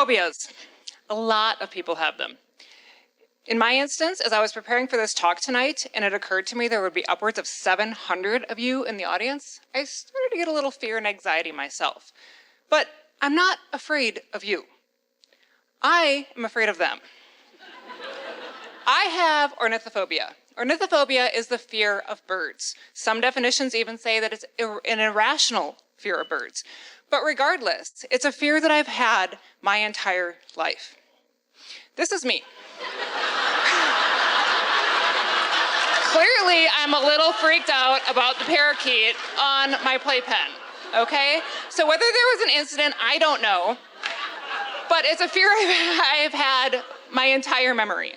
Phobias. A lot of people have them. In my instance, as I was preparing for this talk tonight, and it occurred to me there would be upwards of 700 of you in the audience, I started to get a little fear and anxiety myself. But I'm not afraid of you. I am afraid of them. I have ornithophobia. Ornithophobia is the fear of birds. Some definitions even say that it's an irrational fear of birds. But regardless, it's a fear that I've had my entire life. This is me. Clearly, I'm a little freaked out about the parakeet on my playpen, okay? So whether there was an incident, I don't know, but it's a fear I've had my entire memory.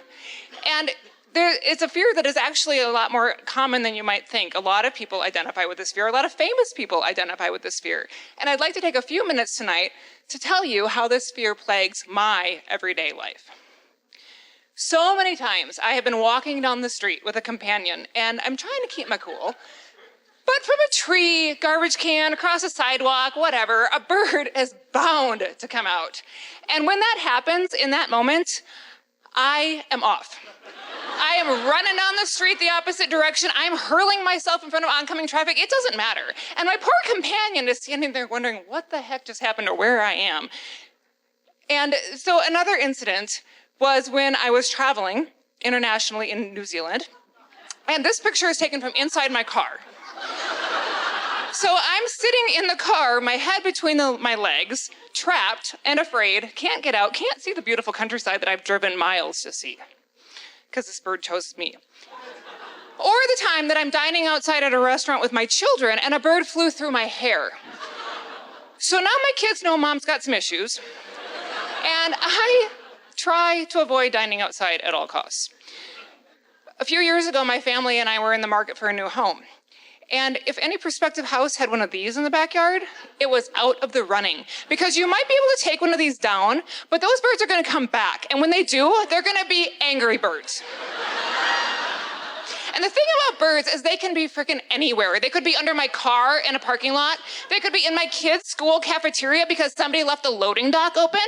And it's a fear that is actually a lot more common than you might think. A lot of people identify with this fear. A lot of famous people identify with this fear. And I'd like to take a few minutes tonight to tell you how this fear plagues my everyday life. So many times I have been walking down the street with a companion, and I'm trying to keep my cool. But from a tree, garbage can, across a sidewalk, whatever, a bird is bound to come out. And when that happens, in that moment, I am off. I am running down the street the opposite direction. I'm hurling myself in front of oncoming traffic. It doesn't matter. And my poor companion is standing there wondering what the heck just happened or where I am. And so another incident was when I was traveling internationally in New Zealand. And this picture is taken from inside my car. So I'm sitting in the car, my head between my legs, trapped and afraid, can't get out, can't see the beautiful countryside that I've driven miles to see, because this bird chose me. Or the time that I'm dining outside at a restaurant with my children and a bird flew through my hair. So now my kids know mom's got some issues, and I try to avoid dining outside at all costs. A few years ago, my family and I were in the market for a new home. And if any prospective house had one of these in the backyard, it was out of the running. Because you might be able to take one of these down, but those birds are gonna come back. And when they do, they're gonna be angry birds. And the thing about birds is they can be freaking anywhere. They could be under my car in a parking lot. They could be in my kids' school cafeteria because somebody left the loading dock open.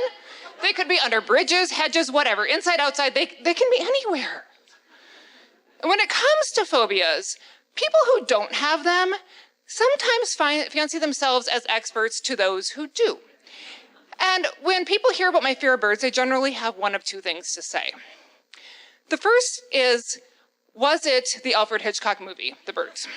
They could be under bridges, hedges, whatever, inside, outside, they can be anywhere. And when it comes to phobias, people who don't have them sometimes fancy themselves as experts to those who do. And when people hear about my fear of birds, they generally have one of two things to say. The first is, was it the Alfred Hitchcock movie, The Birds?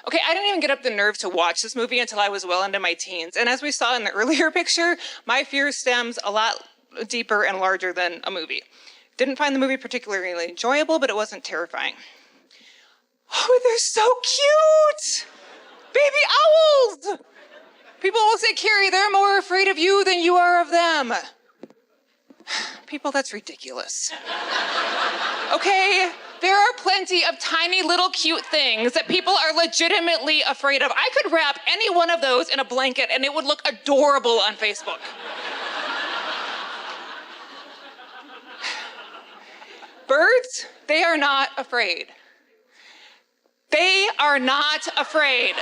Okay, I didn't even get up the nerve to watch this movie until I was well into my teens. And as we saw in the earlier picture, my fear stems a lot deeper and larger than a movie. Didn't find the movie particularly enjoyable, but it wasn't terrifying. Oh, they're so cute! Baby owls! People will say, Kary, they're more afraid of you than you are of them. People, that's ridiculous. Okay? There are plenty of tiny little cute things that people are legitimately afraid of. I could wrap any one of those in a blanket and it would look adorable on Facebook. Birds, they are not afraid. They are not afraid.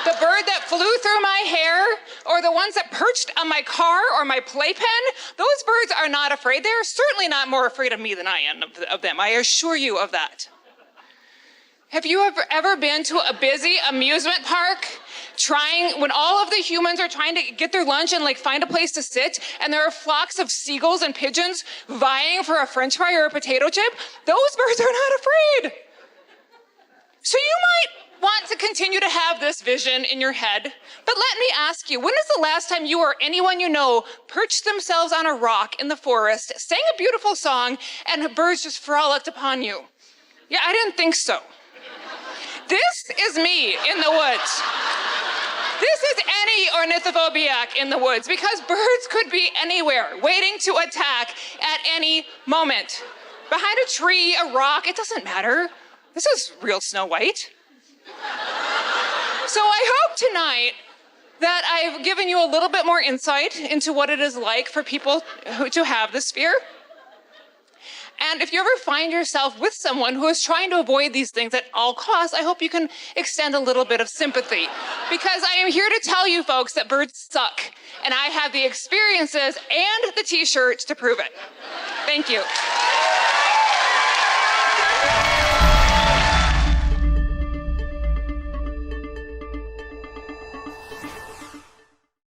The bird that flew through my hair, or the ones that perched on my car or my playpen, those birds are not afraid. They're certainly not more afraid of me than I am of them. I assure you of that. Have you ever been to a busy amusement park when all of the humans are trying to get their lunch and find a place to sit, and there are flocks of seagulls and pigeons vying for a French fry or a potato chip? Those birds are not afraid. So you might want to continue to have this vision in your head, but let me ask you, when is the last time you or anyone you know perched themselves on a rock in the forest, sang a beautiful song, and birds just frolicked upon you? Yeah, I didn't think so. This is me in the woods. This is any ornithophobiac in the woods, because birds could be anywhere, waiting to attack at any moment. Behind a tree, a rock, it doesn't matter. This is real Snow White. So I hope tonight that I've given you a little bit more insight into what it is like for people to have this fear. And if you ever find yourself with someone who is trying to avoid these things at all costs, I hope you can extend a little bit of sympathy. Because I am here to tell you folks that birds suck. And I have the experiences and the t-shirts to prove it. Thank you.